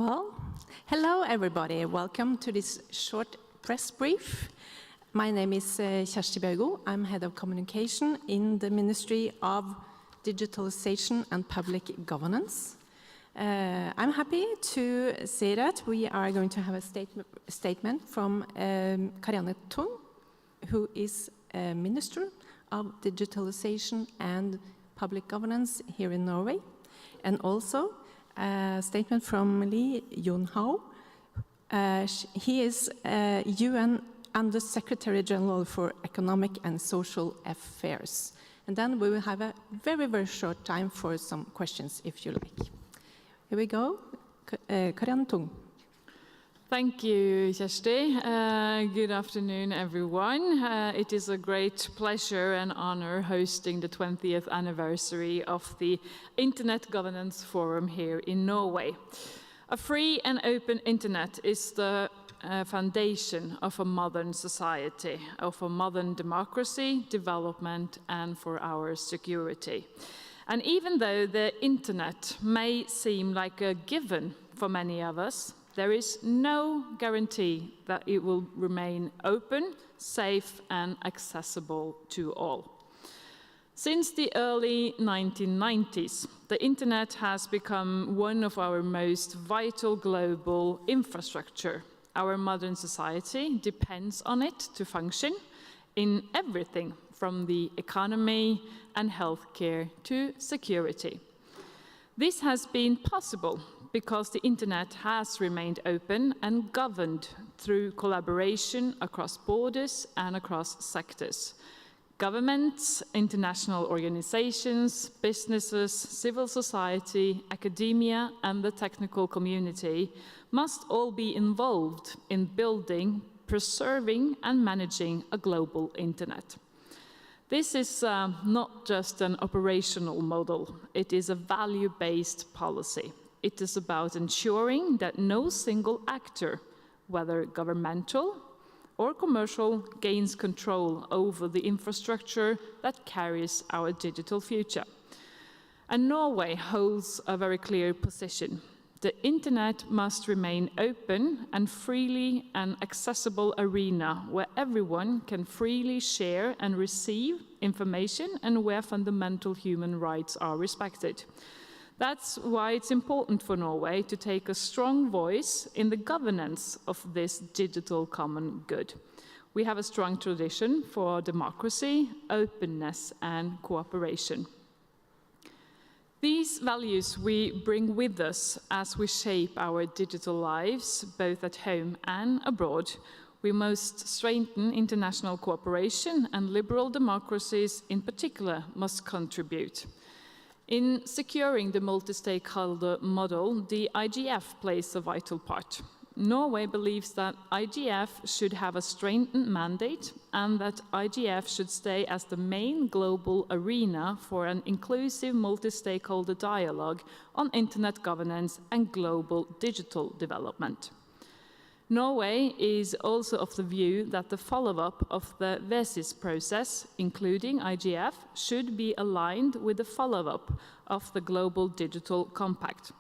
Well, hello everybody. Welcome to this short press brief. My name is Kjersti Bjørgo. I'm Head of Communication in the Ministry of Digitalization and Public Governance. I'm happy to say that we are going to have a statement from Karianne Tung, who is Minister of Digitalization and Public Governance here in Norway, and also a statement from Lee Yun-Hao. He is UN Under Secretary General for Economic and Social Affairs. And then we will have a very, very short time for some questions, if you like. Here we go. Karianne Tung. Thank you, Kjersti. Good afternoon, everyone. It is a great pleasure and honor hosting the 20th anniversary of the Internet Governance Forum here in Norway. A free and open internet is the foundation of a modern society, of a modern democracy, development, and for our security. And even though the internet may seem like a given for many of us, there is no guarantee that it will remain open, safe, and accessible to all. Since the early 1990s, the internet has become one of our most vital global infrastructure. Our modern society depends on it to function in everything from the economy and healthcare to security. This has been possible because the internet has remained open and governed through collaboration across borders and across sectors. Governments, international organizations, businesses, civil society, academia, and the technical community must all be involved in building, preserving, and managing a global internet. This is not just an operational model, it is a value-based policy. It is about ensuring that no single actor, whether governmental or commercial, gains control over the infrastructure that carries our digital future. And Norway holds a very clear position. The internet must remain open and freely an accessible arena where everyone can freely share and receive information and where fundamental human rights are respected. That's why it's important for Norway to take a strong voice in the governance of this digital common good. We have a strong tradition for democracy, openness, and cooperation. These values we bring with us as we shape our digital lives, both at home and abroad. We must strengthen international cooperation, and liberal democracies in particular must contribute. In securing the multi-stakeholder model, the IGF plays a vital part. Norway believes that IGF should have a strengthened mandate and that IGF should stay as the main global arena for an inclusive multi-stakeholder dialogue on internet governance and global digital development. Norway is also of the view that the follow-up of the VESIS process, including IGF, should be aligned with the follow-up of the Global Digital Compact.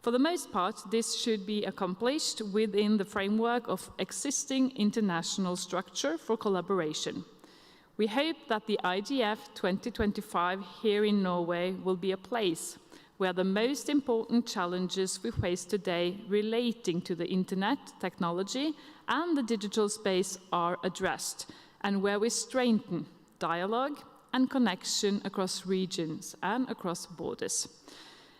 For the most part, this should be accomplished within the framework of existing international structure for collaboration. We hope that the IGF 2025 here in Norway will be a place where the most important challenges we face today relating to the internet, technology, and the digital space are addressed, and where we strengthen dialogue and connection across regions and across borders.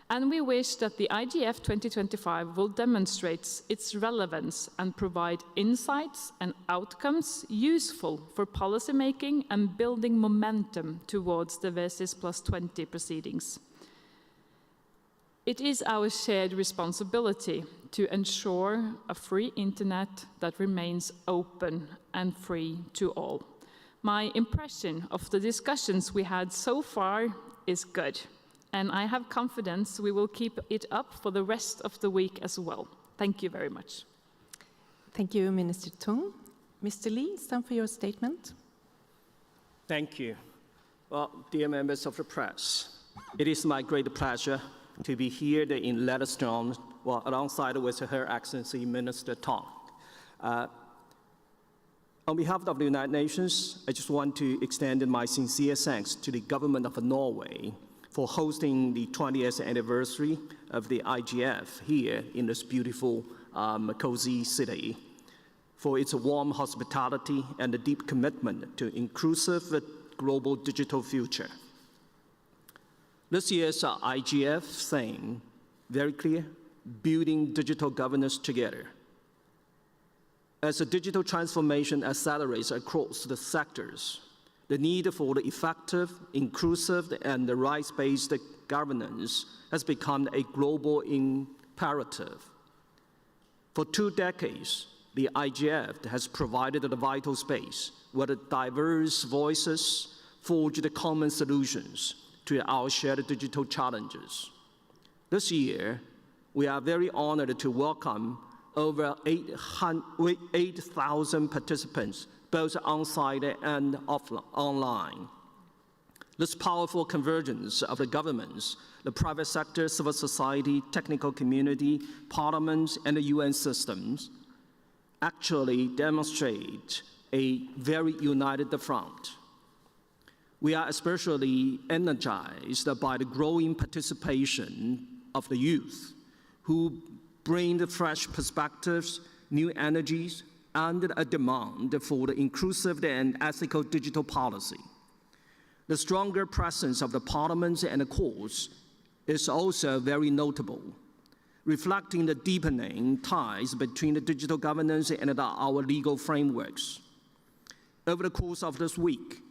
And we wish that the IGF 2025 will demonstrate its relevance and provide insights and outcomes useful for policymaking and building momentum towards the VESIS plus 20 proceedings. It is our shared responsibility to ensure a free internet that remains open and free to all. My impression of the discussions we had so far is good, and I have confidence we will keep it up for the rest of the week as well. Thank you very much. Thank you, Minister Tung. Mr. Lee, it's time for your statement. Thank you. Well, dear members of the press, it is my great pleasure to be here in Leatherstone, alongside with Her Excellency Minister Tong. On behalf of the United Nations, I just want to extend my sincere thanks to the government of Norway for hosting the 20th anniversary of the IGF here in this beautiful, cozy city, for its warm hospitality and the deep commitment to inclusive global digital future. This year's IGF theme, very clear, building digital governance together. As the digital transformation accelerates across the sectors, the need for the effective, inclusive, and the rights-based governance has become a global imperative. For 2 decades, the IGF has provided a vital space where the diverse voices forge the common solutions to our shared digital challenges. This year, we are very honored to welcome over 8,000 participants, both on-site and online. This powerful convergence of the governments, the private sector, civil society, technical community, parliaments, and the UN systems actually demonstrate a very united front. We are especially energized by the growing participation of the youth, who bring the fresh perspectives, new energies, and a demand for the inclusive and ethical digital policy. The stronger presence of the parliaments and the courts is also very notable, reflecting the deepening ties between the digital governance and our legal frameworks. Over the course of this week,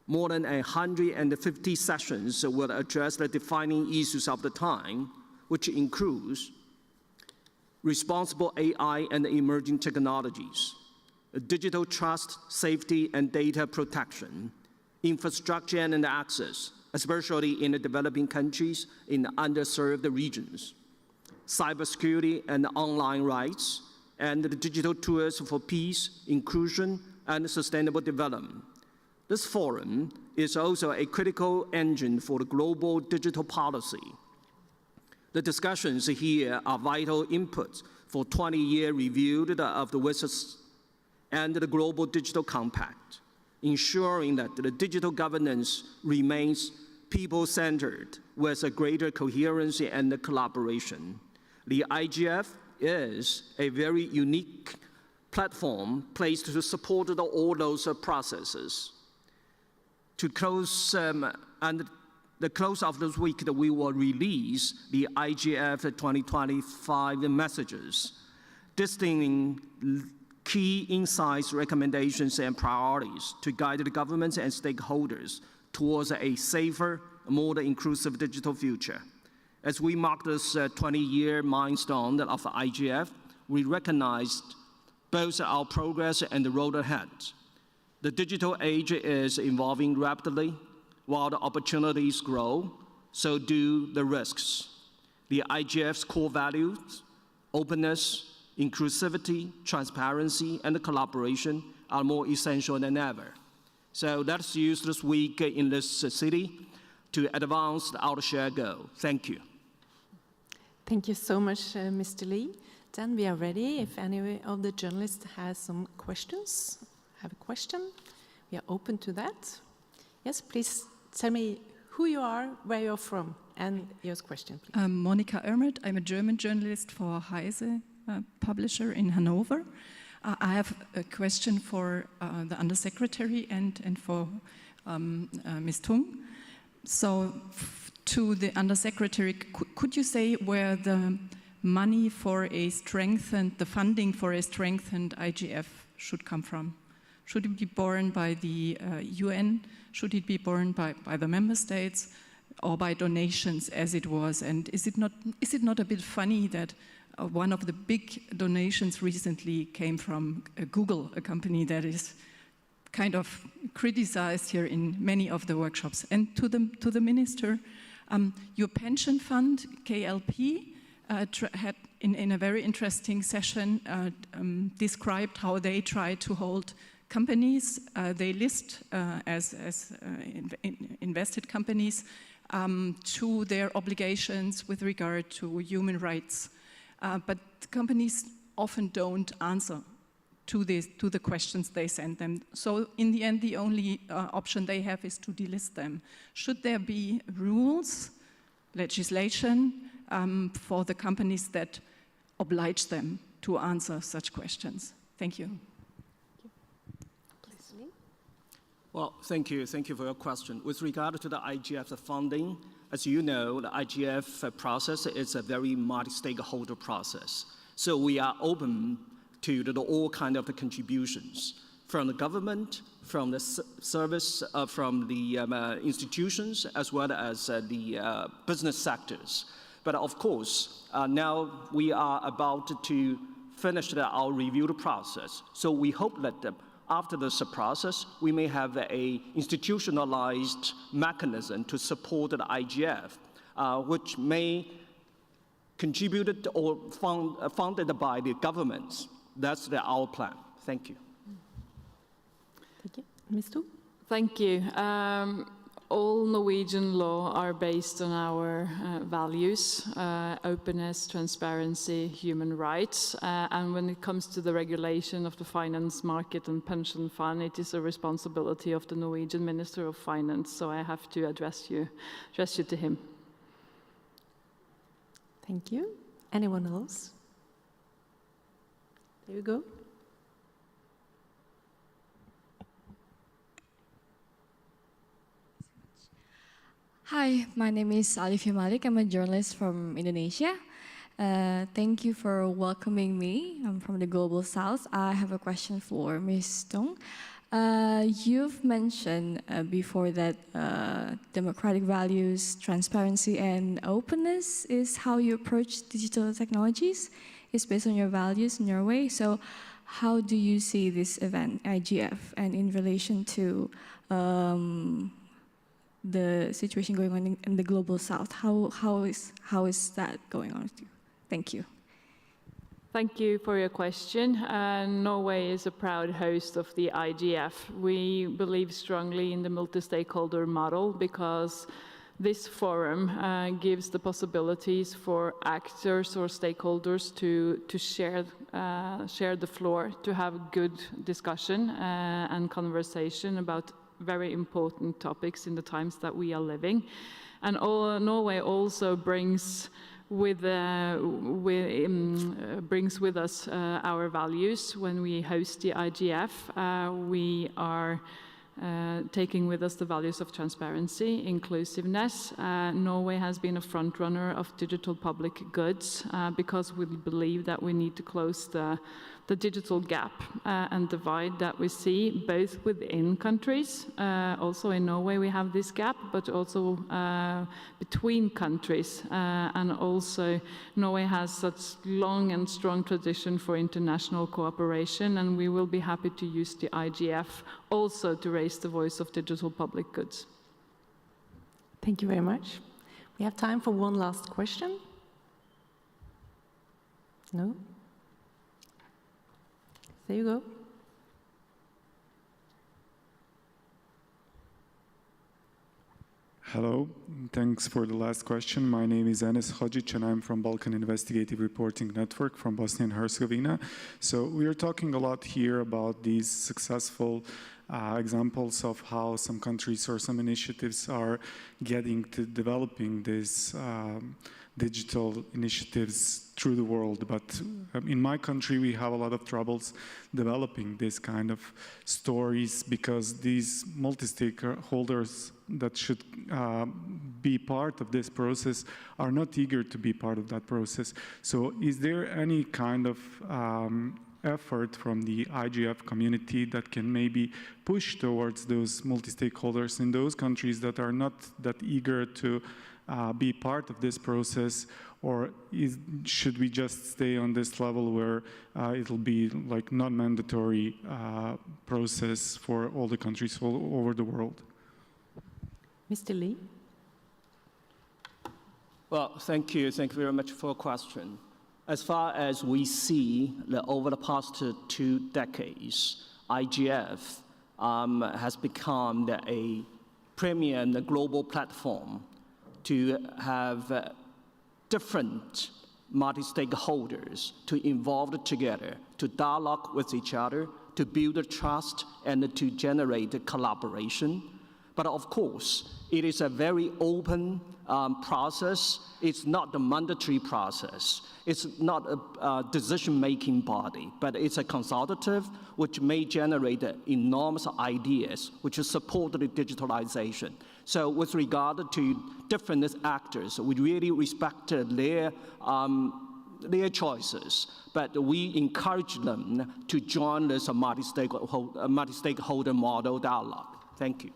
more than 150 sessions will address the defining issues of the time, which includes responsible AI and emerging technologies, digital trust, safety, and data protection, infrastructure and access, especially in the developing countries in underserved regions, cybersecurity and online rights, and the digital tools for peace, inclusion, and sustainable development. This forum is also a critical engine for the global digital policy. The discussions here are vital inputs for 20-year review of the WSIS and the Global Digital Compact, ensuring that the digital governance remains people-centered with a greater coherence and collaboration. The IGF is a very unique platform placed to support all those processes. To close, and the close of this week, we will release the IGF 2025 messages, distilling key insights, recommendations, and priorities to guide the governments and stakeholders towards a safer, more inclusive digital future. As we mark this 20-year milestone of IGF, we recognized both our progress and the road ahead. The digital age is evolving rapidly. While the opportunities grow, so do the risks. The IGF's core values, openness, inclusivity, transparency, and collaboration are more essential than ever. So let's use this week in this city to advance our shared goal. Thank you. Thank you so much, Mr. Lee. Then we are ready. If any of the journalists has some questions, have a question, we are open to that. Yes, please tell me who you are, where you're from, and your question, please. I'm Monika Ermert. I'm a German journalist for Heise publisher in Hanover. I have a question for the Undersecretary and for Ms. Tung. So to the Undersecretary, could you say where the money for a strengthened, the funding for a strengthened IGF should come from? Should it be borne by the UN? Should it be borne by the member states, or by donations as it was? And is it not a bit funny that one of the big donations recently came from Google, a company that is kind of criticized here in many of the workshops? And to the minister, your pension fund, KLP, had in a very interesting session described how they try to hold companies they list as invested companies to their obligations with regard to human rights. But companies often don't answer to the questions they send them. So in the end, the only option they have is to delist them. Should there be rules, legislation, for the companies that oblige them to answer such questions? Thank you. Well, thank you. Thank you for your question. With regard to the IGF funding, as you know, the IGF process is a very multi-stakeholder process. So we are open to all kind of the contributions from the government, from the service, from the institutions, as well as the business sectors. But of course, now we are about to finish our review process. So we hope that after this process, we may have an institutionalized mechanism to support the IGF, which may contributed or funded by the governments. That's our plan. Thank you. Thank you. Ms. Tu? Thank you. All Norwegian law are based on our values, openness, transparency, human rights. And when it comes to the regulation of the finance market and pension fund, it is a responsibility of the Norwegian Minister of Finance. So I have to address you to him. Thank you. Anyone else? There you go. Hi, my name is Alifia Malik. I'm a journalist from Indonesia. Thank you for welcoming me. I'm from the Global South. I have a question for Ms. Tung. You've mentioned before that democratic values, transparency, and openness is how you approach digital technologies. It's based on your values in your way. So how do you see this event, IGF, and in relation to the situation going on in the Global South? How is that going on with you? Thank you. Thank you for your question. Norway is a proud host of the IGF. We believe strongly in the multi-stakeholder model because this forum gives the possibilities for actors or stakeholders to share the floor, to have good discussion and conversation about very important topics in the times that we are living. And Norway also brings with us our values. When we host the IGF, we are taking with us the values of transparency, inclusiveness. Norway has been a front runner of digital public goods because we believe that we need to close the digital gap and divide that we see both within countries. Also in Norway we have this gap, but also between countries. And also Norway has such long and strong tradition for international cooperation, and we will be happy to use the IGF also to raise the voice of digital public goods. Thank you very much. We have time for one last question. No? There you go. Hello, thanks for the last question. My name is Enes Hodzic and I'm from Balkan Investigative Reporting Network from Bosnia and Herzegovina. So we are talking a lot here about these successful examples of how some countries or some initiatives are getting to developing these digital initiatives through the world. But in my country, we have a lot of troubles developing this kind of stories because these multi-stakeholders that should be part of this process are not eager to be part of that process. So is there any kind of effort from the IGF community that can maybe push towards those multi-stakeholders in those countries that are not that eager to be part of this process, or should we just stay on this level where it'll be like non-mandatory process for all the countries all over the world? Mr. Lee? Well, thank you. Thank you very much for your question. As far as we see, over the past 2 decades, IGF has become a premier and a global platform to have different multi-stakeholders to involve together, to dialogue with each other, to build trust, and to generate collaboration. But of course, it is a very open process. It's not the mandatory process. It's not a decision-making body, but it's a consultative which may generate enormous ideas which support the digitalization. So with regard to different actors, we really respect their choices, but we encourage them to join this multi-stakeholder model dialogue. Thank you.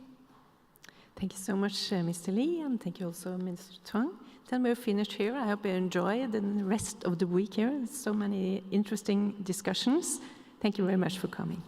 Thank you so much, Mr. Lee, and thank you also, Mr. Twang. Then we're finished here. I hope you enjoy the rest of the week here. So many interesting discussions. Thank you very much for coming.